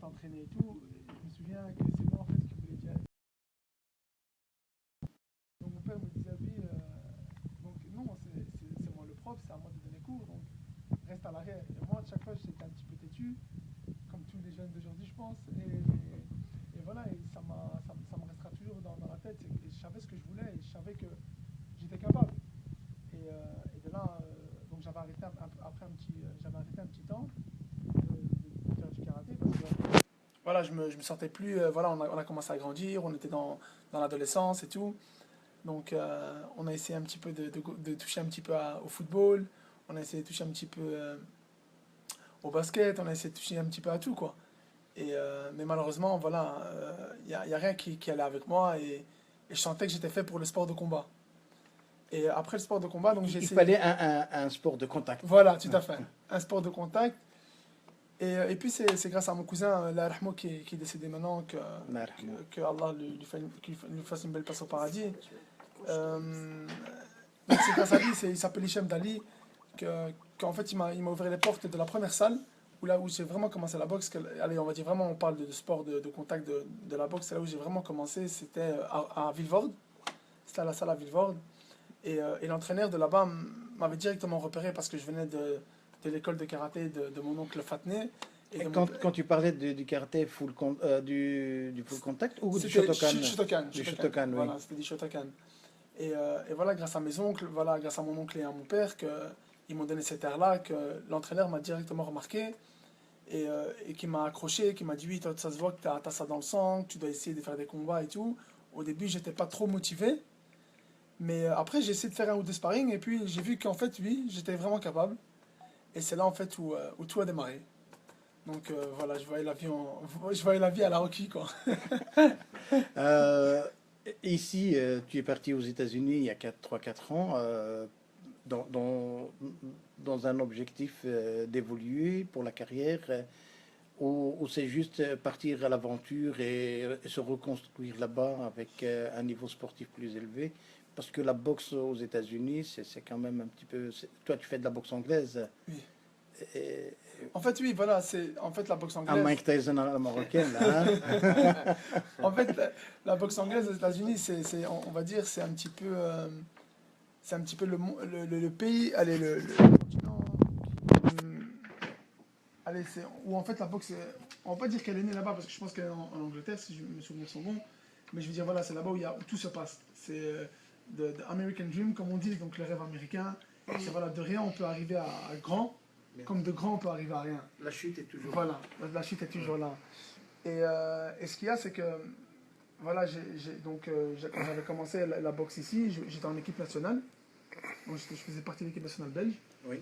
s'entraîner et tout. Et je me souviens que c'est moi en fait qui voulais dire. Donc mon père me disait oui, donc non, c'est moi le prof, c'est à moi de donner cours, donc reste à l'arrière. Et moi, à chaque fois, j'étais un petit peu têtu, comme tous les jeunes d'aujourd'hui, je pense. Et voilà, et ça me restera toujours dans la tête. Et je savais ce que je voulais et je savais que j'étais capable. Et de là, donc j'avais arrêté après j'avais arrêté un petit temps de faire du karaté parce que voilà, je me sentais plus. Voilà, on a commencé à grandir, on était dans l'adolescence et tout. Donc on a essayé un petit peu de toucher un petit peu au football, on a essayé de toucher un petit peu au basket, on a essayé de toucher un petit peu à tout quoi. Mais malheureusement, voilà, y a rien qui allait avec moi et je sentais que j'étais fait pour le sport de combat. Et après le sport de combat, donc j'ai Il essayé. fallait un sport de contact. Voilà, tout à fait. Un sport de contact. Et puis c'est grâce à mon cousin, la Rahmo, qui est décédé maintenant, que Allah lui fasse une belle place au paradis. Donc c'est grâce à lui, il s'appelle Hichem Dali, qu'en fait il m'a ouvert les portes de la première salle, où j'ai vraiment commencé la boxe. Allez, on va dire vraiment, on parle de sport de contact de la boxe, c'est là où j'ai vraiment commencé, c'était à Vilvoorde, c'était à la salle à Vilvoorde. Et l'entraîneur de là-bas m'avait directement repéré parce que je venais de l'école de karaté de mon oncle Fatné. Et De mon quand tu parlais du karaté du full contact ou du C'était Shotokan? Du Shotokan, Shotokan, oui. voilà, c'était du Shotokan. Et voilà, grâce à mes oncles, voilà, grâce à mon oncle et à mon père, ils m'ont donné cette air-là, que l'entraîneur m'a directement remarqué et qui m'a accroché, qui m'a dit oui, toi, ça se voit que tu as ça dans le sang, que tu dois essayer de faire des combats et tout. Au début, j'étais pas trop motivé, mais après, j'ai essayé de faire un ou deux sparring et puis j'ai vu qu'en fait, oui, j'étais vraiment capable. Et c'est là en fait où tout a démarré. Donc voilà, je voyais la vie à la Rocky, quoi. Euh, Ici, tu es parti aux États-Unis il y a 3-4 ans dans, dans, dans un objectif d'évoluer pour la carrière ou c'est juste partir à l'aventure et se reconstruire là-bas avec un niveau sportif plus élevé? Parce que la boxe aux États-Unis, c'est quand même un petit peu. Toi, tu fais de la boxe anglaise. Oui. Et, En fait, oui, voilà, c'est en fait la boxe un anglaise. Mike Tyson à la marocaine, là. Hein. En fait, la boxe anglaise aux États-Unis, on va dire, c'est un petit peu le pays, allez, le continent, hum, allez, où en fait la boxe, on va pas dire qu'elle est née là-bas parce que je pense qu'elle est en Angleterre, si mes souvenirs sont bons, mais je veux dire, voilà, c'est là-bas où tout se passe. C'est de American Dream, comme on dit, donc le rêve américain. C'est voilà, de rien on peut arriver à grand, comme de grand on peut arriver à rien. La chute est toujours. Voilà, la chute est toujours là. Et ce qu'il y a, c'est que voilà, quand j'avais commencé la boxe ici, j'étais en équipe nationale. Donc, je faisais partie de l'équipe nationale belge. Oui.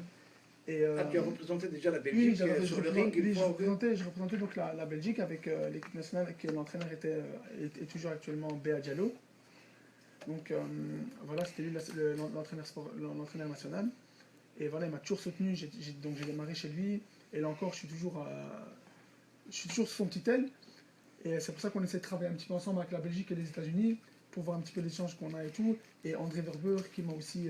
Et, Tu as représenté déjà la oui, Belgique sur le ring une je fois ou deux. représentais donc la Belgique avec l'équipe nationale, que l'entraîneur est toujours actuellement Béa Diallo. Donc voilà, c'était lui l'entraîneur national. Et voilà, il m'a toujours soutenu, donc j'ai démarré chez lui. Et là encore, je suis toujours sur son petit aile. Et c'est pour ça qu'on essaie de travailler un petit peu ensemble avec la Belgique et les États-Unis pour voir un petit peu l'échange qu'on a et tout. Et André Verber qui m'a aussi,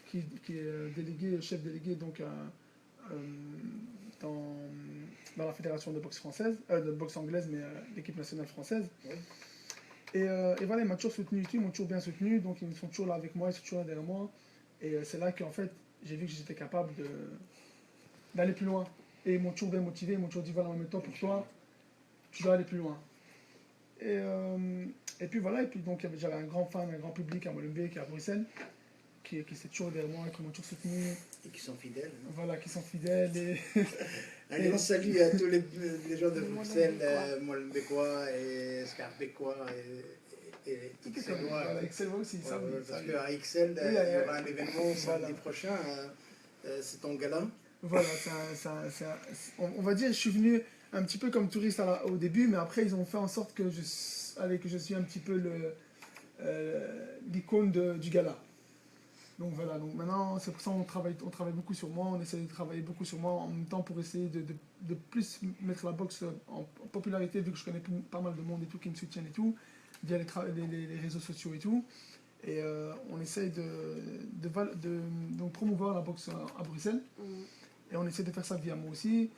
qui est délégué, chef délégué donc dans, dans la fédération de boxe française, de boxe anglaise, mais l'équipe nationale française. Oui. Et voilà, il m'a toujours soutenu, ils m'ont toujours bien soutenu, donc ils sont toujours là avec moi, ils sont toujours là derrière moi. Et c'est là qu'en fait, j'ai vu que j'étais capable d'aller plus loin. Et ils m'ont toujours bien motivé, ils m'ont toujours dit voilà, en même temps pour toi, tu dois aller plus loin. Et puis voilà, et puis donc j'avais un grand fan, un grand public à Molenbeek, à Bruxelles, qui s'est toujours derrière moi, qui m'ont toujours soutenu. Et qui sont fidèles. Non? Voilà, qui sont fidèles. Un grand salut à tous les gens de Bruxelles, Molenbeekois et Scarbekois et Ixellois. Voilà, Ixellois aussi, ça. Ouais, parce qu'à Ixelles, il y aura un événement samedi prochain, c'est ton gala. Voilà, on va dire, je suis venu un petit peu comme touriste au début, mais après ils ont fait en sorte que je suis un petit peu l'icône du gala. Donc voilà, donc maintenant c'est pour ça qu'on travaille beaucoup sur moi, on essaie de travailler beaucoup sur moi en même temps pour essayer de plus mettre la boxe en popularité, vu que je connais pas mal de monde et tout qui me soutiennent et tout, via les réseaux sociaux et tout. Et on essaye donc promouvoir la boxe à Bruxelles. Et on essaie de faire ça via moi aussi.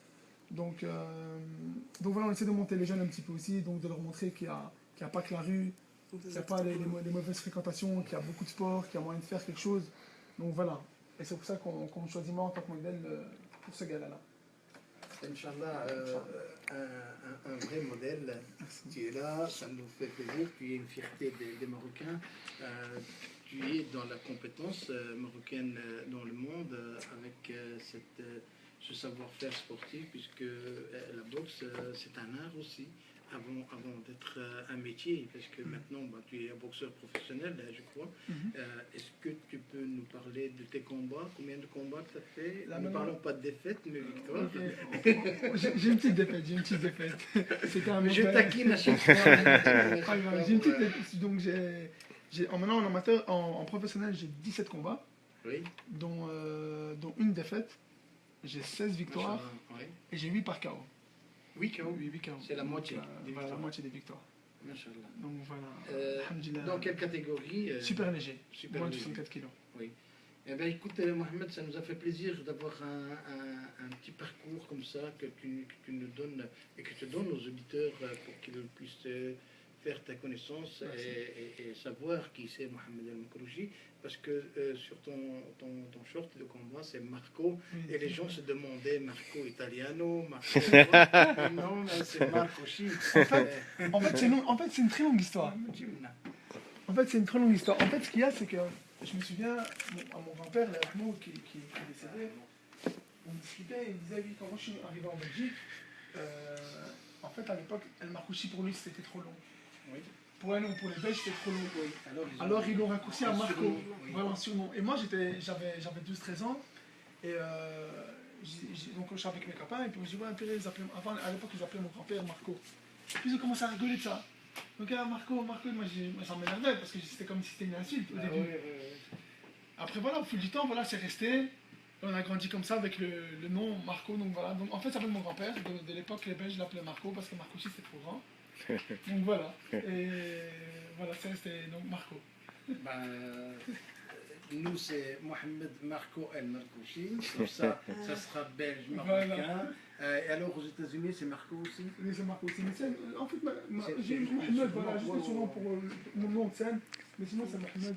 Donc Donc voilà, on essaie de monter les jeunes un petit peu aussi, donc de leur montrer qu'il n'y a pas que la rue, qu'il n'y a pas les mauvaises fréquentations, qu'il y a beaucoup de sport, qu'il y a moyen de faire quelque chose. Donc voilà. Et c'est pour ça qu'on choisit moi en tant que modèle pour ce gars-là. Inch'Allah, un vrai modèle. Tu es là, ça nous fait plaisir. Tu es une fierté des Marocains. Tu es dans la compétence marocaine dans le monde avec ce savoir-faire sportif, puisque la boxe, c'est un art aussi. Avant d'être un métier, parce que maintenant tu es un boxeur professionnel, je crois. Est-ce que tu peux nous parler de tes combats? Combien de combats tu as fait? Ne parlons pas de défaite, mais victoire. Okay. J'ai une petite défaite. Je taquine à chaque fois. J'ai une petite défaite. Donc maintenant en amateur, en professionnel, j'ai 17 combats, oui. dont une défaite. J'ai 16 victoires et j'ai 8 par KO. 8 KO. C'est la moitié. Voilà, la moitié des victoires. Machallah. Donc voilà. Dans quelle catégorie? Super léger. Super moins de léger. 64 kilos. Oui. Eh bien, écoute, Mohamed, ça nous a fait plaisir d'avoir un petit parcours comme ça que tu nous donnes et que tu donnes aux auditeurs pour qu'ils puissent faire ta connaissance et savoir qui c'est Mohamed El Mokrouchi, parce que sur ton short de combat, c'est Marco, et les gens se demandaient Marco Italiano, Marco... non, c'est Marco Chi. En fait, c'est une très longue histoire. En fait, ce qu'il y a, c'est que je me souviens, à mon grand-père, Rahmo, qui est décédé, on discutait et il disait, oui, quand moi je suis arrivé en Belgique, en fait, à l'époque, El Marcouchi pour lui, c'était trop long. Oui. Pour elle ou pour les Belges, c'était trop long. Oui. Alors ils l'ont raccourci à Marco. Oui. Voilà, surnom. Et moi, j'avais 12-13 ans. Et donc, je suis avec mes copains. Et puis, je dis, ouais, avant, à l'époque, ils appelaient mon grand-père Marco. Puis, ils ont commencé à rigoler de ça. Donc, Marco, moi, ça m'énervait parce que c'était comme si c'était une insulte au début. Après, voilà, au fil du temps, voilà, c'est resté. On a grandi comme ça avec le nom Marco. Donc, voilà. Donc, en fait, ça s'appelle mon grand-père. De l'époque, les Belges l'appelaient Marco parce que Marco aussi, c'était trop grand. Donc voilà, et voilà, ça c'était donc Marco. Nous c'est Mohamed Marco El Marcouchi, comme ça sera belge marocain. Voilà. Et alors aux États-Unis c'est Marco aussi? Oui, c'est Marco aussi. Mais en fait, j'ai Mohamed, voilà, juste souvent pour mon nom de scène, mais sinon c'est Mohamed.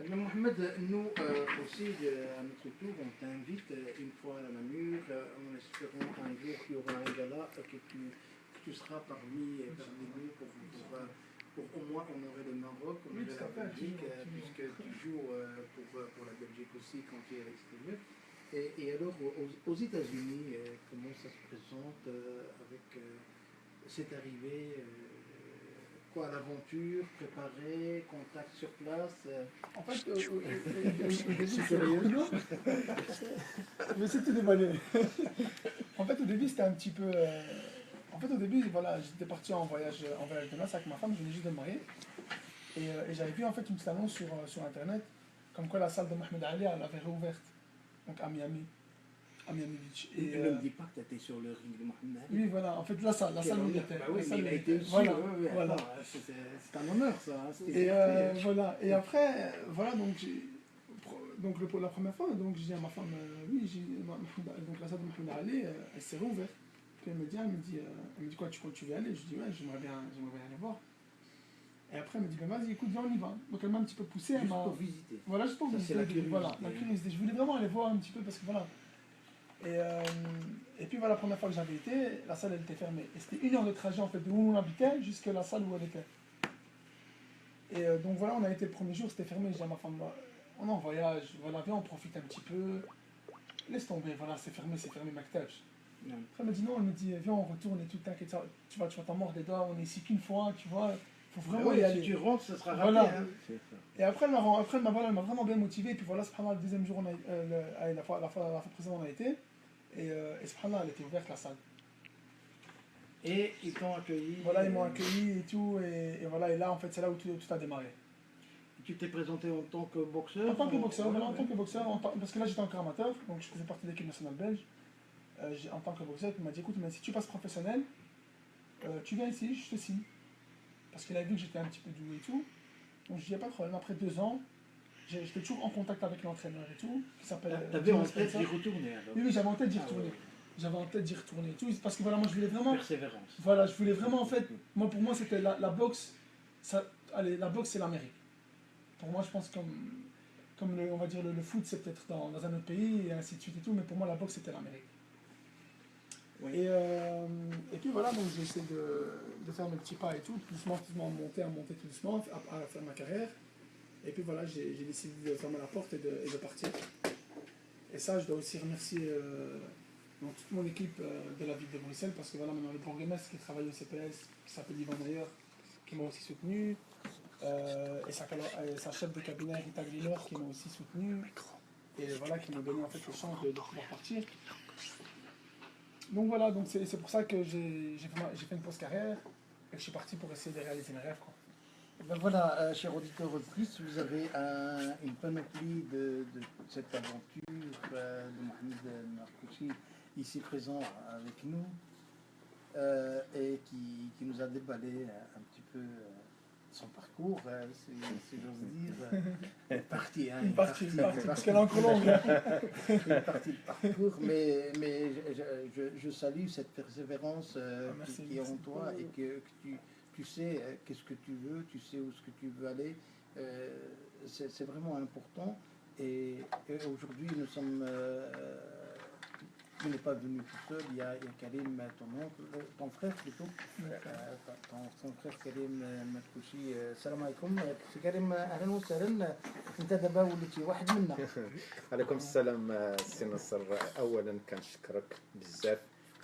Mais Mohamed, nous aussi, à notre tour, on t'invite une fois à la Namur, en espérant un jour qu'il y aura un gala, que tu seras parmi nous pour au moins honorer le Maroc, honorer la Belgique, puisque tu joues pour la Belgique aussi quand tu es à l'extérieur. Et alors, aux États-Unis, comment ça se présente avec cette arrivée quoi, l'aventure, préparer, contact sur place? En fait, mais c'est tout dévoilé. En fait, au début, c'était un petit peu... En fait, au début, voilà, j'étais parti en voyage de noces avec ma femme, je venais juste de me marier. Et j'avais vu en fait une petite annonce sur Internet, comme quoi la salle de Mohamed Ali, elle avait réouverte, donc à Miami Beach. Et ne me dis pas que tu étais sur le ring de Mohamed Ali. Oui, voilà, en fait, la salle où il était. Bah oui, mais il a été dessus, voilà. C'est un honneur, ça. Et voilà, et après, voilà, donc la première fois, donc je dis à ma femme, oui, donc la salle de Mohamed Ali, elle s'est réouverte. Puis elle me dit quoi, tu veux aller? Je dis, ouais, j'aimerais bien aller voir. Et après, elle me dit, ben vas-y, écoute, viens, on y va. Donc elle m'a un petit peu poussé. Juste pour visiter. Voilà, juste pour visiter. Voilà, la curiosité. Je voulais vraiment aller voir un petit peu parce que voilà. Et puis voilà, la première fois que j'avais été, la salle elle était fermée. Et c'était 1 heure de trajet en fait de où on habitait jusqu'à la salle où elle était. Et donc voilà, on a été le premier jour, c'était fermé. J'ai dit à ma femme, on est en voyage, voilà, viens, on profite un petit peu. Laisse tomber, voilà, c'est fermé, Maktab. Après, elle me dit non, elle me dit, viens, on retourne et tout, t'inquiète, tu vas t'en mordre des doigts, on est ici qu'une fois, tu vois, faut vraiment y aller. Si tu rentres, ça sera raté. Voilà. Hein. Et après, elle m'a vraiment bien motivé, et puis voilà, subhanallah, le deuxième jour, la fois précédente, on a été, et subhanallah, elle était ouverte, la salle. Et ils t'ont accueilli. Voilà, ils m'ont accueilli et tout, et voilà, et là, en fait, c'est là où tout a démarré. Tu t'es présenté en tant que boxeur? En tant que boxeur, voilà, en tant que boxeur, parce que là, j'étais encore amateur, donc je faisais partie de l'équipe nationale belge. En tant que boxeur, il m'a dit, écoute, mais si tu passes professionnel, tu viens ici, je te signe. Parce qu'il a vu que j'étais un petit peu doué et tout. Donc je dis, il n'y a pas de problème. Après 2 ans, j'étais toujours en contact avec l'entraîneur et tout, qui s'appelle T'avais en Jimmy tête Spencer. d'y retourner alors? Oui, j'avais en tête d'y Ah retourner. ouais. J'avais en tête d'y retourner et tout, parce que voilà, moi je voulais vraiment. Persévérance. Voilà, je voulais vraiment en fait. Pour moi, c'était la boxe. Allez, la boxe, c'est l'Amérique. Pour moi, je pense comme on va dire le foot, c'est peut-être dans un autre pays et ainsi de suite et tout, mais pour moi, la boxe, c'était l'Amérique. Oui. Et puis voilà, donc j'ai essayé de faire mes petits pas et tout, doucement, à monter tout doucement, à faire ma carrière. Et puis voilà, j'ai décidé de fermer la porte et de partir. Et ça, je dois aussi remercier donc, toute mon équipe de la ville de Bruxelles, parce que voilà, maintenant le bourgmestre qui travaille au CPS, qui s'appelle Yvan Meyer, qui m'a aussi soutenu, et sa chef de cabinet Rita Gliner qui m'a aussi soutenu, et voilà, qui m'ont donné en fait le chance de pouvoir partir. Donc voilà, donc c'est pour ça que j'ai fait une pause carrière et que je suis parti pour essayer de réaliser mes rêves, quoi. Ben voilà, chers auditeurs auditrices, vous avez une panoplie de cette aventure de Mohamed Marcouchi ici présent avec nous et qui nous a déballé un petit peu son parcours, si j'ose dire. Une partie, hein, Une partie, parce qu'elle est encore longue. une partie de parcours, mais je salue cette persévérance qui est en toi et que tu sais qu'est-ce que tu veux, tu sais où ce que tu veux aller. C'est vraiment important. Et aujourd'hui, nous sommes. Tu n'es pas venu tout seul, il y a Karim, ton frère plutôt, ton frère Karim Marcouchi. السلام عليكم سي كريم اهلا وسهلا انت دابا وليتي واحد منا. عليكم السلام سي نصر. اولا كنشكرك بزاف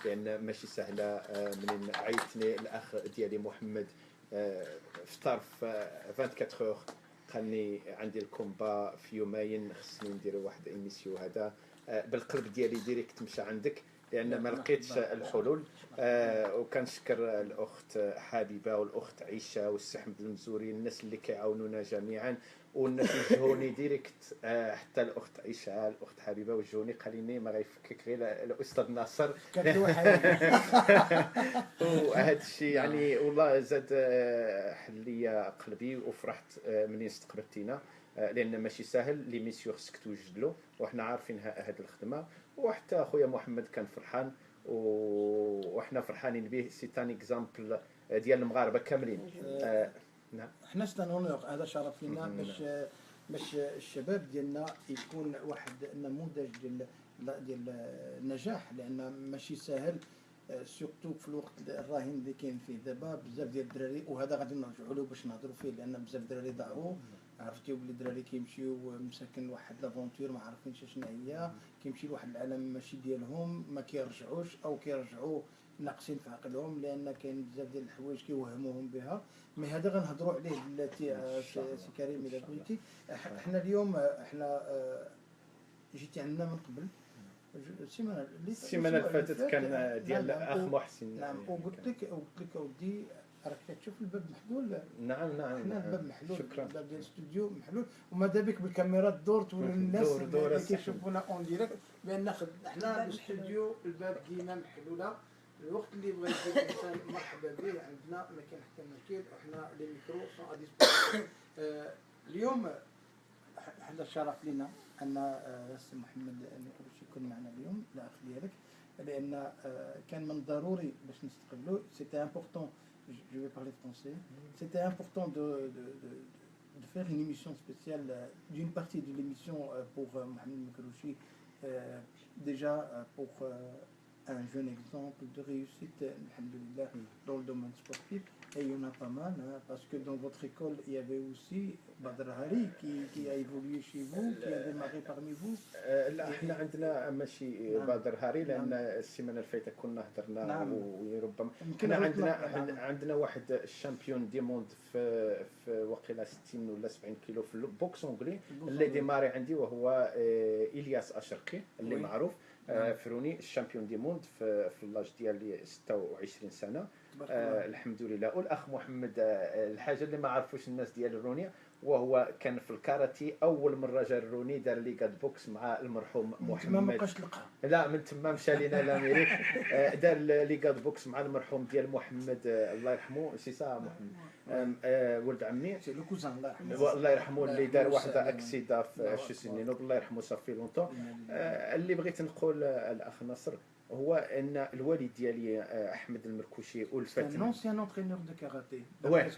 لان ماشي سهله منين عيطني الاخ ديالي محمد فطر في 24 اور قالني عندي الكومبا في يومين خصني ندير واحد ايميسيو هذا بالقلب ديالي ديريكت مشى عندك لان ما لقيتش الحلول. وكنشكر الاخت حبيبه والاخت عيشه والسي حمد المزوري الناس اللي كيعاونونا جميعا والناس وجهوني ديريكت حتى الاخت عيشه الاخت حبيبه وجهوني قال لي ما غيفكك غير الاستاذ ناصر. وهذا الشيء يعني والله زاد حل لي قلبي وفرحت منين استقبلتينا لان ماشي ساهل لي ميسيو خصك توجد له وحنا عارفين هذه الخدمه. وحتى اخويا محمد كان فرحان وحنا فرحانين به. سي تان اكزامبل ديال المغاربه كاملين. نعم احنا ستانونور هذا شرف لنا باش الشباب ديالنا يكون واحد نموذج ديال النجاح لان ماشي ساهل سورتو في الوقت الراهن اللي كاين فيه دابا بزاف ديال الدراري وهذا غادي نرجعوا له باش نهضروا فيه لان بزاف الدراري ضاعوا. عرفتي بلي الدراري كيمشيو مساكن واحد لافونتور ما عارفينش شنو هي كيمشي لواحد العالم ماشي ديالهم ما كيرجعوش او كيرجعوا ناقصين في عقلهم لان كاين بزاف ديال الحوايج كيوهموهم بها. مي هذا غنهضروا عليه بلاتي سي كريم الا بغيتي. احنا اليوم احنا جيتي عندنا من قبل السيمانه اللي فاتت كان ديال اخ محسن. نعم وقلت لك اودي راك كتشوف الباب محلول. نعم حنا الباب محلول. شكرا. الباب ديال الاستوديو محلول وماذا بك بالكاميرا تدور توري الناس اللي كيشوفونا اون ديريكت بان حنا الاستوديو الباب ديما محلوله. الوقت اللي بغى يجي الانسان مرحبا به عندنا ما كاين حتى مشكل وحنا لي ميكرو سون ا ديسبوزيسيون. اليوم هذا الشرف لنا ان السي محمد المكروشي يكون معنا اليوم الاخ ديالك لان كان من ضروري باش نستقبلوا. سيتي امبورطون je vais parler français. C'était important de faire une émission spéciale d'une partie de l'émission pour Mohamed Mekrouchi, déjà pour un jeune exemple de réussite, alhamdoulilah, dans le domaine sportif. Et il y en a pas mal, hein, parce que dans votre école, il y avait aussi Badr Hari qui a évolué chez vous, qui a démarré parmi vous. لا احنا عندنا ماشي بادر هاري لان السيمانه الفايته كنا هضرنا وربما حنا عندنا واحد الشامبيون دي موند في وقيله 60 ولا 70 كيلو في البوكس اونغلي اللي ديماري عندي وهو الياس اشرقي اللي معروف فروني الشامبيون دي موند في اللاج ديالي 26 سنه. الحمد لله. والاخ محمد الحاجه اللي ما عرفوش الناس ديال الرونيه وهو كان في الكاراتي اول مره جروني دار لي كاد بوكس مع المرحوم ما محمد. بقاش تلقى. لا من تما مشى لينا لامريك. دار لي كاد بوكس مع المرحوم ديال محمد الله يرحمه سي سا محمد ولد عمي سي لو كوزان الله يرحمه. الله يرحمه اللي دار واحد الله اكسيدا في 10 سنين الله يرحمه صافي لونطون. اللي بغيت نقول الاخ نصر هو ان الوالد ديالي احمد المركوشي un والفتن. ancien entraîneur de karaté. وي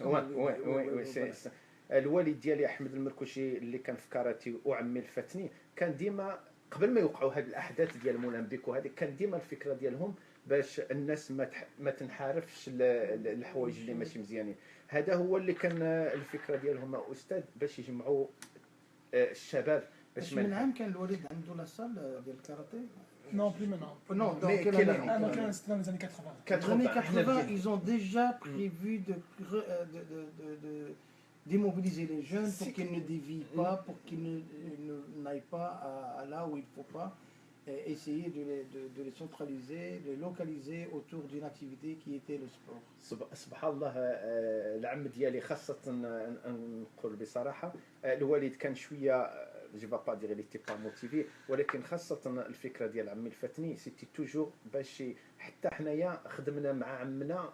الوالد ديالي احمد المركوشي اللي كان في كاراتي وعمي الفتني كان ديما قبل ما يوقعوا هذه الاحداث ديال مولمبيك وهذه كان ديما الفكره ديالهم باش الناس ما تنحارفش الحوايج اللي ماشي مزيانين. هذا هو اللي كان الفكره ديالهم استاذ باش يجمعوا الشباب باش من عام كان الوالد عنده لا سال ديال الكاراتيه. Non, plus maintenant. Non, dans Mais quelle quelle année? Ah, donc là, c'était dans les années 80. Dans les années 80, ils ont déjà prévu d'immobiliser les jeunes pour qu'ils ne dévient pas, pour qu'ils n'aillent pas à là où il ne faut pas, et essayer de les centraliser, de les localiser autour d'une activité qui était le sport. سبحان الله. العم ديالي خاصة نقول بصراحة الوالد كان شوية جو با با دير لي تي با موتيفي ولكن خاصة الفكرة ديال عمي الفتني سيتي توجور باش حتى حنايا خدمنا مع عمنا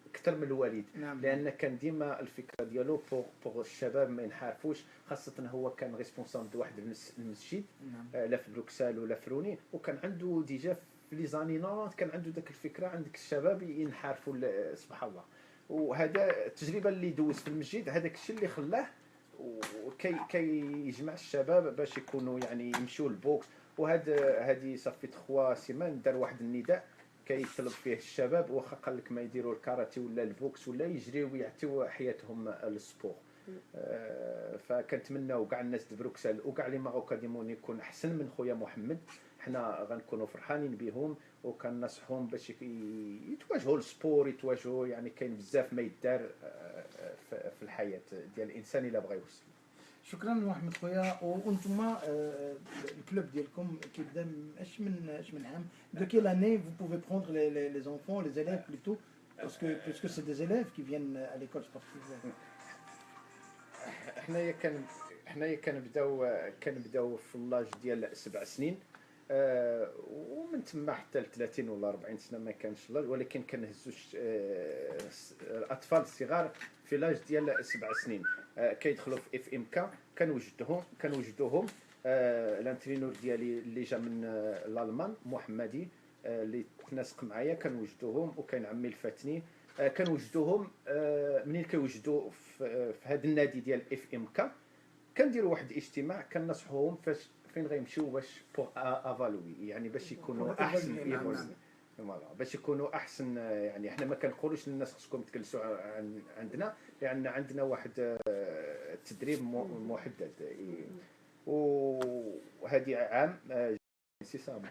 أكثر من الوالد. نعم. لأن كان ديما الفكرة ديالو بوغ الشباب ما ينحرفوش خاصة هو كان ريسبونسابل د واحد المسجد نعم. لا في بروكسل ولا في روني وكان عنده ديجا في لي زاني 90 كان عنده داك الفكرة عندك الشباب ينحرفوا سبحان الله. وهذا التجربة اللي دوز في المسجد هذاك الشيء اللي خلاه وكي يجمع الشباب باش يكونوا يعني يمشوا البوكس. هذه صافي 3 سيمان دار واحد النداء كيطلب فيه الشباب واخا قال لك ما يديروا الكاراتي ولا البوكس ولا يجريوا ويعطيوا حياتهم للسبور. فكنتمناو كاع الناس د بروكسل وكاع لي ماروكا ديمون يكون احسن من خويا محمد. حنا غنكونوا فرحانين بهم وكننصحهم باش يتواجهوا للسبور يتواجهوا يعني كاين بزاف ما يدار في الحياه ديال الانسان الا بغى يوصل. شكرا محمد خويا. وانتم الكلوب ديالكم كيبدا اش من عام؟ De quelle année vous pouvez prendre les enfants, les élèves plutôt, parce que c'est des élèves qui viennent à l'école sportive. حنايا كنبداو في اللاج ديال 7 سنين ومن تما حتى ل 30 ولا 40 سنه ما كانش لاج ولكن كنهزوا الاطفال الصغار في لاج ديال 7 سنين كيدخلوا في اف ام كا كنوجدوهم. الانترينور ديالي اللي جا من الالمان محمدي اللي تناسق معايا كنوجدوهم وكاين عمي الفاتني كنوجدوهم. منين كيوجدوا في هذا النادي ديال اف ام كا كنديروا واحد الاجتماع كنصحوهم فين غيمشيو باش بور افالوي يعني باش يكونوا احسن باش يكونوا احسن. يعني احنا ما كنقولوش للناس خصكم تجلسوا عندنا لان عندنا واحد التدريب محدد وهذه عام سي سام.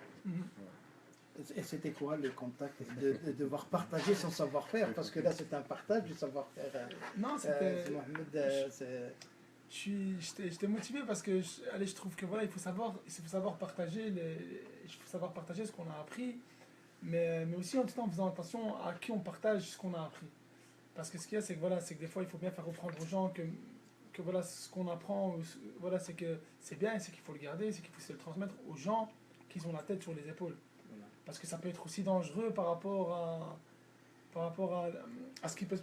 Et c'était quoi le contact de devoir partager son savoir-faire parce que là c'est un partage du savoir-faire. Non, c'était. Mohamed, J'étais motivé parce que allez, je trouve que voilà, il faut savoir partager ce qu'on a appris, mais aussi en tout temps en faisant attention à qui on partage ce qu'on a appris. Parce que ce qu'il y a, c'est que voilà, c'est que des fois il faut bien faire reprendre aux gens que voilà, ce qu'on apprend, voilà, c'est que c'est bien, c'est qu'il faut le garder, c'est qu'il faut se le transmettre aux gens qui ont la tête sur les épaules. Parce que ça peut être aussi dangereux par rapport à ce qui peut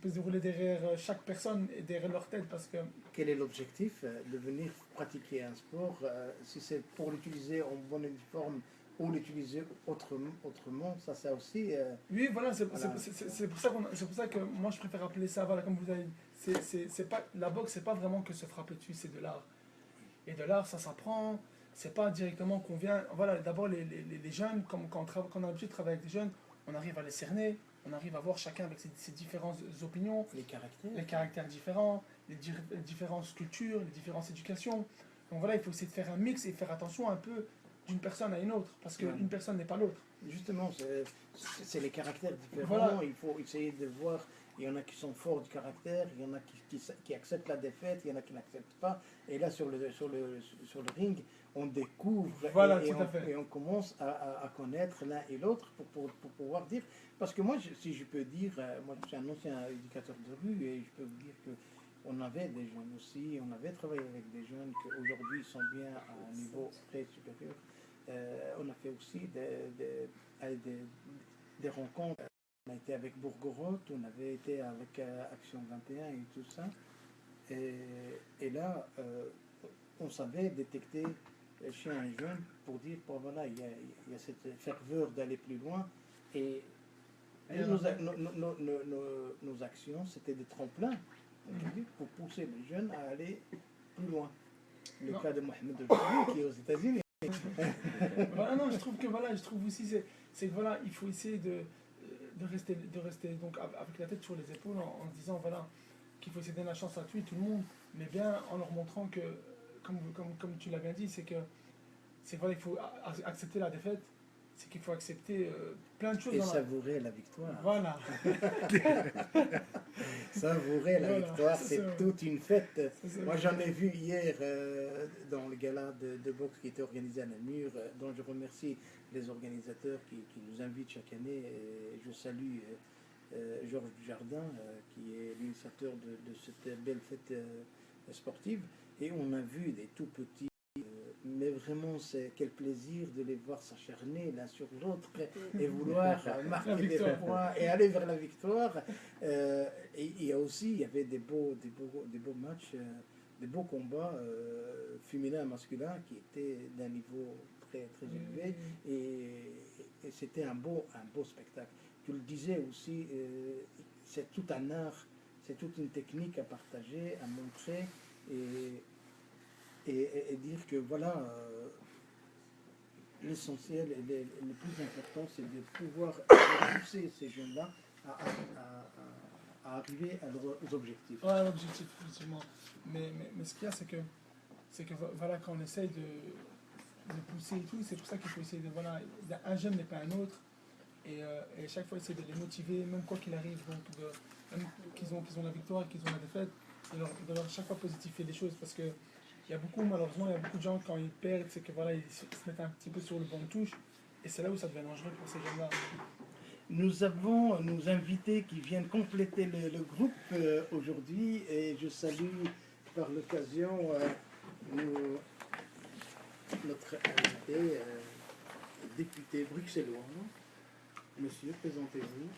se dérouler derrière chaque personne et derrière leur tête. Parce que quel est l'objectif de venir pratiquer un sport si c'est pour l'utiliser en bon uniforme ou l'utiliser autrement, ça aussi. Oui, voilà, c'est pour ça que moi je préfère appeler ça, voilà, comme vous avez dit, c'est pas, la boxe, c'est pas vraiment que se frapper dessus, c'est de l'art. Et de l'art, ça s'apprend. C'est pas directement qu'on vient. Voilà, d'abord les jeunes, quand on a l'habitude de travailler avec des jeunes, on arrive à les cerner, on arrive à voir chacun avec ses différentes opinions, les caractères différents, les différentes cultures, les différentes éducations. Donc voilà, il faut essayer de faire un mix et faire attention un peu d'une personne à une autre, parce qu'une personne n'est pas l'autre. Justement, c'est les caractères différents, voilà. Il faut essayer de voir. Il y en a qui sont forts du caractère, il y en a qui acceptent la défaite, il y en a qui n'acceptent pas. Et là, sur le ring, on découvre voilà, et on commence à connaître l'un et l'autre pour pouvoir dire. Parce que moi, si je peux dire, moi je suis un ancien éducateur de rue et je peux vous dire que on avait des jeunes aussi, on avait travaillé avec des jeunes qui aujourd'hui sont bien à un niveau très supérieur. On a fait aussi des rencontres. On a été avec Bourgorot, on avait été avec Action 21 et tout ça. Et là, on savait détecter chez un jeune pour dire, bon voilà, il y a cette ferveur d'aller plus loin. Et nos actions, c'était des tremplins pour pousser les jeunes à aller plus loin. Le cas de Mohamed El qui est aux États-Unis. Voilà, non, je trouve que voilà, je trouve aussi c'est que voilà, il faut essayer de rester donc avec la tête sur les épaules en se disant voilà qu'il faut essayer de donner la chance à tout et tout le monde, mais bien en leur montrant que comme tu l'as bien dit, c'est voilà, il faut accepter la défaite, c'est qu'il faut accepter plein de choses et dans savourer la victoire. Voilà. Savourer la victoire, c'est toute une fête. Moi, Ça. j'en ai vu hier dans le gala de boxe qui était organisé à Namur, dont je remercie les organisateurs qui nous invitent chaque année. Et je salue Georges Dujardin, qui est l'initiateur de cette belle fête sportive. Et on a vu des tout petits. Mais vraiment, c'est quel plaisir de les voir s'acharner l'un sur l'autre et vouloir marquer des points et aller vers la victoire. Et il y avait des beaux matchs, des beaux combats féminins et masculins qui étaient d'un niveau très, très élevé. Et c'était un beau spectacle. Tu le disais aussi, c'est tout un art, c'est toute une technique à partager, à montrer. Et dire que voilà, l'essentiel et le plus important, c'est de pouvoir pousser ces jeunes-là à arriver à leurs objectifs. Ouais, l'objectif, effectivement. Mais ce qu'il y a, c'est que voilà, quand on essaye de pousser et tout, c'est pour ça qu'il faut essayer de voilà, un jeune n'est pas un autre. Et chaque fois, essayer de les motiver, même quoi qu'il arrive, donc même qu'ils ont la victoire, qu'ils ont la défaite, de leur chaque fois positifier les choses, parce que malheureusement, il y a beaucoup de gens, quand ils perdent, c'est que voilà, ils se mettent un petit peu sur le banc de touche, et c'est là où ça devient dangereux pour ces jeunes-là. Nous avons nos invités qui viennent compléter le groupe aujourd'hui, et je salue par l'occasion notre invité, député bruxellois. Monsieur, présentez-vous.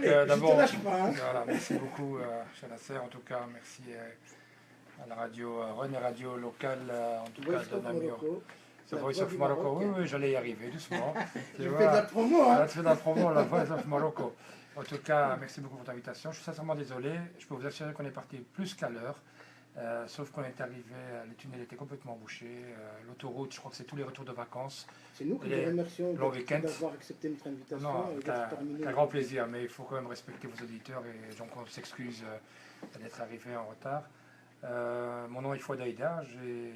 D'abord, voilà, merci beaucoup, Chanasser. En tout cas, merci à la radio, René Radio locale, en tout cas de Namur. The Voice of Morocco, oui, j'allais y arriver doucement. Tu fais de la promo, hein? Tu fais de la promo, la Voice of Morocco. En tout cas, merci beaucoup pour votre invitation. Je suis sincèrement désolé. Je peux vous assurer qu'on est parti plus qu'à l'heure. Sauf qu'on est arrivé, les tunnels étaient complètement bouchés. L'autoroute, je crois que c'est tous les retours de vacances. C'est nous qui vous remercions d'avoir accepté notre invitation. Non, un grand plaisir, mais il faut quand même respecter vos auditeurs et donc on s'excuse d'être arrivé en retard. Mon nom est Fouad Aïda, j'ai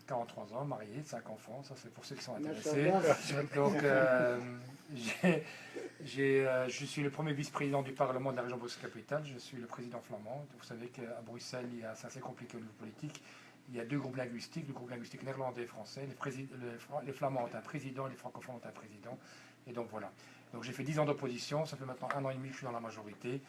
43 ans, marié, 5 enfants, ça c'est pour ceux qui sont intéressés. Donc je suis le premier vice-président du Parlement de la région Bruxelles-Capitale, je suis le président flamand. Vous savez qu'à Bruxelles, c'est assez compliqué au niveau politique. Il y a deux groupes linguistiques, le groupe linguistique néerlandais et français. Les flamands ont un président, les francophones ont un président. Et donc voilà. Donc j'ai fait 10 ans d'opposition, ça fait maintenant 1 an et demi que je suis dans la majorité.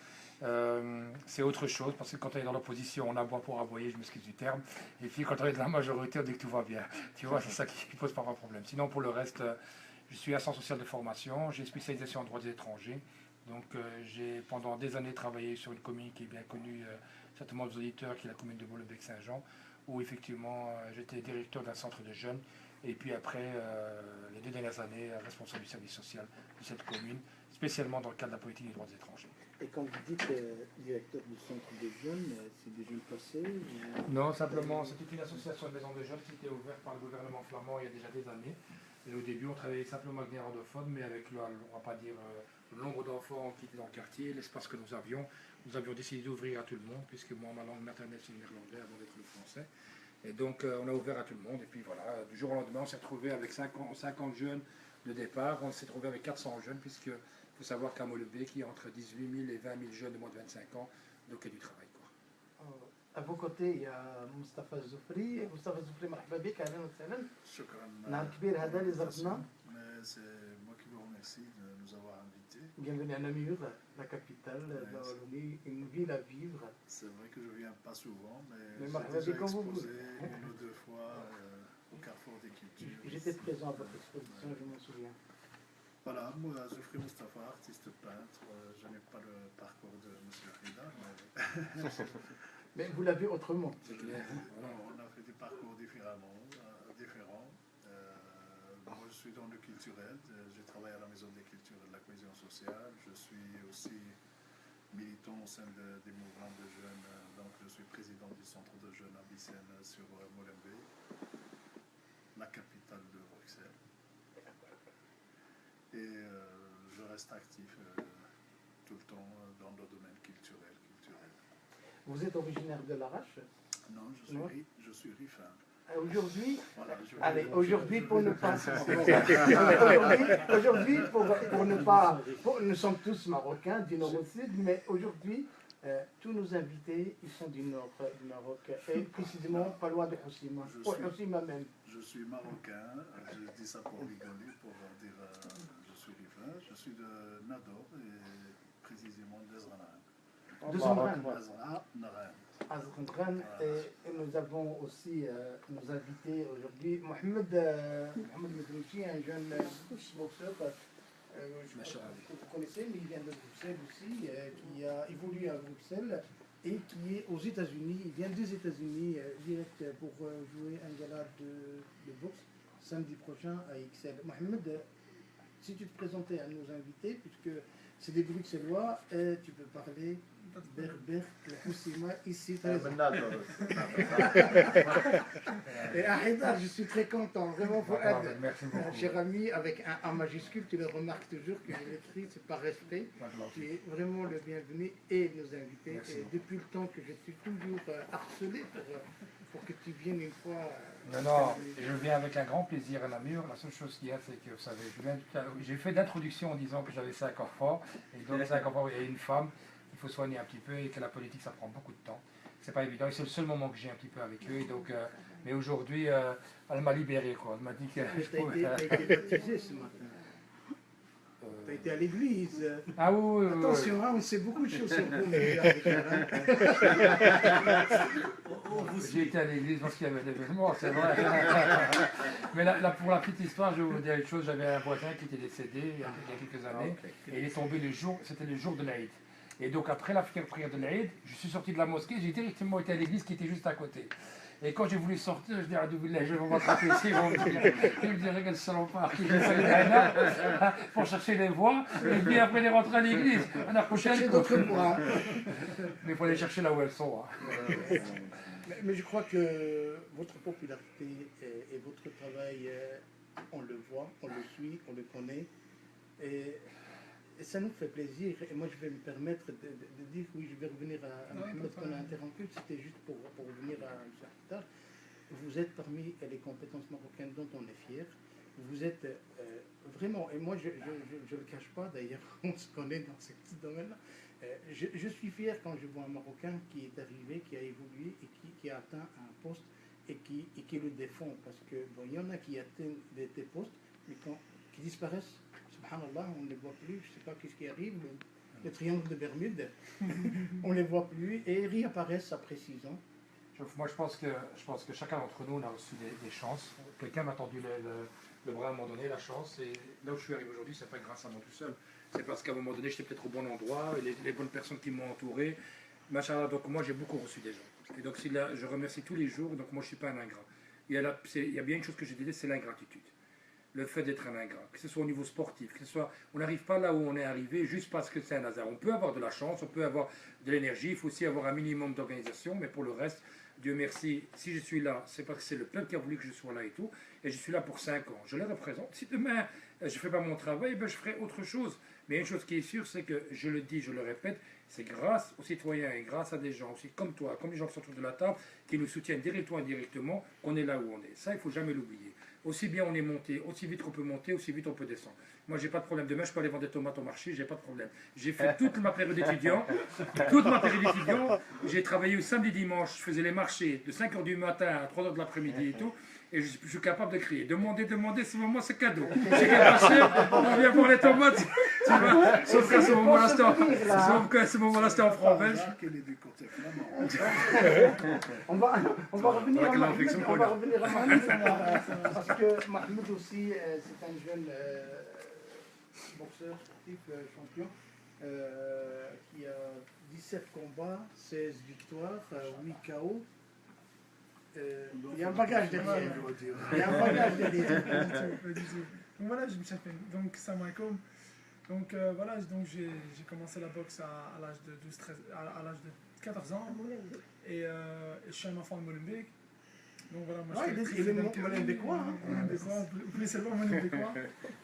C'est autre chose, parce que quand on est dans l'opposition, on aboie pour aboyer, je m'excuse du terme. Et puis quand on est dans la majorité, on dit que tout va bien. Tu vois, c'est ça qui pose parfois problème. Sinon, pour le reste, je suis assistant social de formation, j'ai spécialisation en droit des étrangers. Donc j'ai pendant des années travaillé sur une commune qui est bien connue, certainement aux auditeurs, qui est la commune de Molenbeek-Saint-Jean, où effectivement j'étais directeur d'un centre de jeunes. Et puis après, les 2 dernières années, responsable du service social de cette commune, spécialement dans le cadre de la politique des droits des étrangers. Et quand vous dites directeur du centre des jeunes, c'est des jeunes passés Non, simplement, c'était une association de maisons de jeunes qui était ouverte par le gouvernement flamand il y a déjà des années. Et au début, on travaillait simplement avec des néerlandophones, mais avec on va pas dire le nombre d'enfants qui étaient dans le quartier, l'espace que nous avions décidé d'ouvrir à tout le monde, puisque moi, ma langue maternelle, c'est le néerlandais avant d'être le français. Et donc, on a ouvert à tout le monde. Et puis voilà, du jour au lendemain, on s'est retrouvé avec 50 jeunes de départ. On s'est retrouvé avec 400 jeunes, puisque il faut savoir qu'à Molenbeek, il y a entre 18 000 et 20 000 jeunes de moins de 25 ans, donc il y a du travail. À vos côtés, il y a Moustapha Zoufri. Moustapha Zoufri, مرحبا بك, أهلا وسهلا. شكرا. نهار كبير هذا اللي زرتنا. C'est moi qui vous remercie de nous avoir invités. Bienvenue à Namur, la capitale, une ville à vivre. C'est vrai que je ne viens pas souvent, mais Mais j'ai déjà quand vous exposé voulez. une ou deux fois au Carrefour des Cultures. J'étais présent à votre exposition, je m'en souviens. Voilà, moi, Geoffrey Moustapha, artiste peintre. Je n'ai pas le parcours de M. Rida, mais Mais vous l'avez autrement. C'est clair. Voilà. on a fait des parcours différents. Moi, je suis dans le culturel. Je travaille à la Maison des Cultures et de la Cohésion sociale. Je suis aussi militant au sein des mouvements de jeunes. Donc, je suis président du centre de jeunes à Bicenne sur Molenbeek, la capitale de Bruxelles. Et je reste actif tout le temps dans le domaine culturel. Vous êtes originaire de l'Arrache. Non, je suis rifin. Aujourd'hui, Voilà, allez, aujourd'hui pour ne pas, aujourd'hui pour ne pas, nous sommes tous marocains du nord au sud, mais aujourd'hui tous nos invités ils sont du nord du Maroc et précisément pas loin de Hossima, Hossima même. Je suis marocain, je dis ça pour rigoler, pour dire je suis rifin. Je suis de Nador et précisément d'Ezranan. De Zandran. Azran, Et nous avons aussi nos invités aujourd'hui, Mohamed Medrouchi, un jeune boxeur que vous connaissez, mais il vient de Bruxelles aussi, qui a évolué à Bruxelles et qui est aux États-Unis. Il vient des États-Unis direct pour jouer un gala de boxe samedi prochain à XL. Mohamed, si tu te présentais à nos invités, puisque c'est des Bruxellois, tu peux parler berbère, le Hossima, ici très bien. Et à Haïdar, je suis très content, vraiment, Fouad, Merci beaucoup. cher ami, avec un A majuscule, tu le remarques toujours que je l'écris, c'est par respect. Tu es vraiment le bienvenu et nos invités. Merci Et beaucoup. depuis le temps que je suis toujours harcelé pour que tu viennes une fois. Non, je viens avec un grand plaisir à Namur. La seule chose qu'il y a, c'est que, vous savez, j'ai fait l'introduction en disant que j'avais 5 enfants. Et donc, 5 enfants, il y a une femme. Il faut soigner un petit peu et que la politique, ça prend beaucoup de temps. C'est pas évident. Et c'est le seul moment que j'ai un petit peu avec eux. Et donc, mais aujourd'hui, elle m'a libéré, quoi. Elle m'a dit que je Tu as pouvais... été baptisé ce matin. Tu as été à l'église. Ah oui, oui, oui. Attention, hein, on sait beaucoup de choses sur vous. Mais avec J'ai été à l'église parce qu'il y avait l'événement, c'est vrai. Mais là, pour la petite histoire, je vais vous dire une chose. J'avais un voisin qui était décédé il y a quelques années. Et il est tombé c'était le jour de l'Aïd. Et donc après la prière de l'Aïd, je suis sorti de la mosquée, j'ai directement été à l'église qui était juste à côté. Et quand j'ai voulu sortir, je dis à Doubillah, je vais m'attraper ici, ils vont me dire, ils me diraient qu'elle salopard, qui fait ça pour chercher les voies, et puis après les rentrer à l'église. On a chercher d'autres voies. Mais il faut aller chercher là où elles sont. Hein. Mais je crois que votre popularité et votre travail, on le voit, on le suit, on le connaît. Et ça nous fait plaisir. Et moi, je vais me permettre de dire, oui, je vais revenir à Mohamed qu'on a interrompu. C'était juste pour revenir à M. Haïdar. Vous êtes parmi les compétences marocaines dont on est fier. Vous êtes vraiment, et moi, je ne le cache pas, d'ailleurs, on se connaît dans ce petit domaine-là. Je suis fier quand je vois un Marocain qui est arrivé, qui a évolué et qui a atteint un poste et qui le défend. Parce que bon, il y en a qui atteignent des postes, mais qui disparaissent. Subhanallah, on ne les voit plus. Je ne sais pas qu'est-ce qui arrive. Le triangle de Bermude, on ne les voit plus et ils réapparaissent après 6 ans. Moi, je pense que chacun d'entre nous, on a reçu des chances. Quelqu'un m'a tendu le bras à un moment donné, la chance. Et là où je suis arrivé aujourd'hui, ce n'est pas grâce à moi tout seul. C'est parce qu'à un moment donné, j'étais peut-être au bon endroit, et les bonnes personnes qui m'ont entouré. Machallah, donc moi, j'ai beaucoup reçu des gens. Et donc, je remercie tous les jours. Donc, moi, je ne suis pas un ingrat. Il y a bien une chose que j'ai dit, c'est l'ingratitude. Le fait d'être un ingrat, que ce soit au niveau sportif, que ce soit, on n'arrive pas là où on est arrivé juste parce que c'est un hasard. On peut avoir de la chance, on peut avoir de l'énergie, il faut aussi avoir un minimum d'organisation, mais pour le reste, Dieu merci, si je suis là, c'est parce que c'est le peuple qui a voulu que je sois là et tout, et je suis là pour 5 ans. Je les représente. Si demain, je ne fais pas mon travail, ben, je ferai autre chose. Mais une chose qui est sûre, c'est que, je le dis, je le répète, c'est grâce aux citoyens et grâce à des gens aussi comme toi, comme les gens qui sont autour de la table, qui nous soutiennent directement et indirectement, qu'on est là où on est. Ça, il ne faut jamais l'oublier. Aussi bien on est monté, aussi vite qu'on peut monter, aussi vite on peut descendre. Moi, j'ai pas de problème. Demain, je peux aller vendre des tomates au marché, j'ai pas de problème. J'ai fait toute ma période d'étudiant. J'ai travaillé au samedi, dimanche, je faisais les marchés de 5h du matin à 3h de l'après-midi et tout. et je suis capable de crier. Demandez, ce moment c'est cadeau. J'ai passé, on vient pour les tomates, tu vois. Sauf qu'à ce moment-là, c'était en franc belge. qu'il est du côté flamand. On va revenir à Mahmoud, parce que Mahmoud aussi, c'est un jeune boxeur sportif, champion, qui a 17 combats, 16 victoires, 8 KO. Il y a un bagage derrière. Il y a un bagage derrière. Donc voilà, je me suis fait. Donc, salam alaikum. Donc voilà, donc j'ai commencé la boxe à l'âge de 12, 13, à l'âge de 14 ans. Et je suis un enfant de Molenbeek. Donc voilà, moi je connais très bien Molenbeekois. Vous connaissez le Molenbeekois.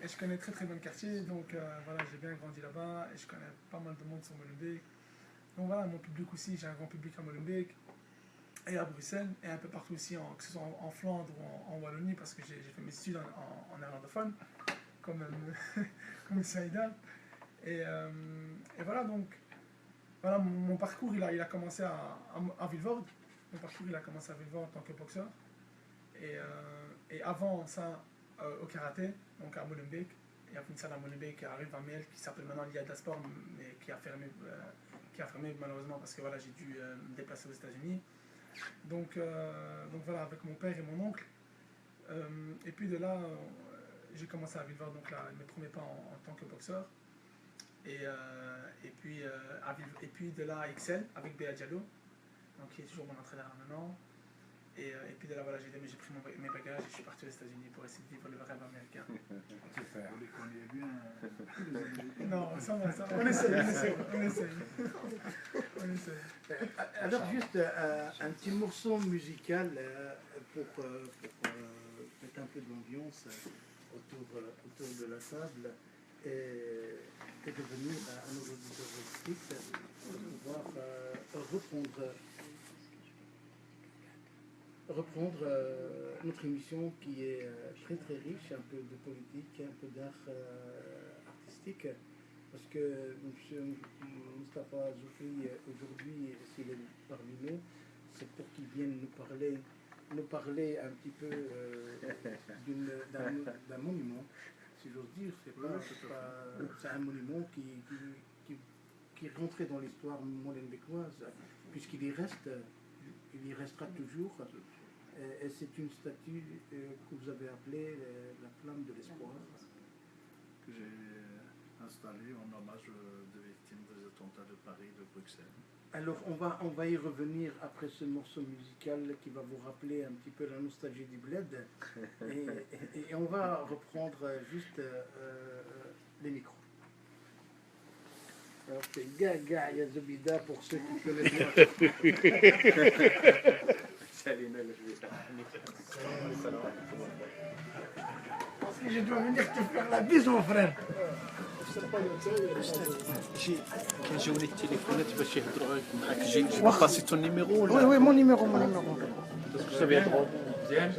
Et je connais très bien le quartier. Donc voilà, j'ai bien grandi là-bas et je connais pas mal de monde sur Molenbeek. Donc voilà, mon public aussi, j'ai un grand public à Molenbeek et à Bruxelles et un peu partout aussi, que ce soit en Flandre ou en Wallonie, parce que j'ai fait mes études en néerlandophone, comme Saïda. Et voilà, donc voilà, mon parcours il a commencé à Vilvoorde. Mon parcours il a commencé à Vilvoorde en tant que boxeur. Et avant ça, au karaté, donc à Molenbeek. Il y a une salle à Molenbeek qui arrive à Miel, qui s'appelle maintenant l'IA de la Sport, mais qui a fermé malheureusement parce que voilà, j'ai dû me déplacer aux États-Unis. Donc voilà, avec mon père et mon oncle. Et puis de là, j'ai commencé à Vilvoorde, donc là, mes premiers pas en tant que boxeur. Et puis de là à Excel avec Béa Diallo, donc qui est toujours mon entraîneur maintenant. Et puis de là, voilà, j'ai pris mes bagages et je suis parti aux États-Unis pour essayer de vivre le rêve américain. Super. Vous les connaissez bien. Non, ça va, on essaie. Alors juste un petit morceau musical pour mettre un peu d'ambiance autour de la table et devenir à nos auditeurs pour pouvoir reprendre notre émission qui est très très riche, un peu de politique, un peu d'art artistique, parce que M. Moustapha Zoufri aujourd'hui, s'il est parmi nous, c'est pour qu'il vienne nous parler un petit peu d'un monument, si j'ose dire. C'est un monument qui est rentré dans l'histoire molenbeekoise, puisqu'il y restera toujours. Et c'est une statue que vous avez appelée la flamme de l'espoir. Que j'ai installée en hommage des victimes des attentats de Paris et de Bruxelles. Alors on va y revenir après ce morceau musical qui va vous rappeler un petit peu la nostalgie du bled. Et on va reprendre juste les micros. Alors c'est Gaga Yazobida pour ceux qui connaissent pas. Parce que je dois venir te faire la bise, mon frère. كان جاوني التليفونات باش يهضروا معاك جي باسي ton numéro ولا Oui, mon numéro. ça vient Bien.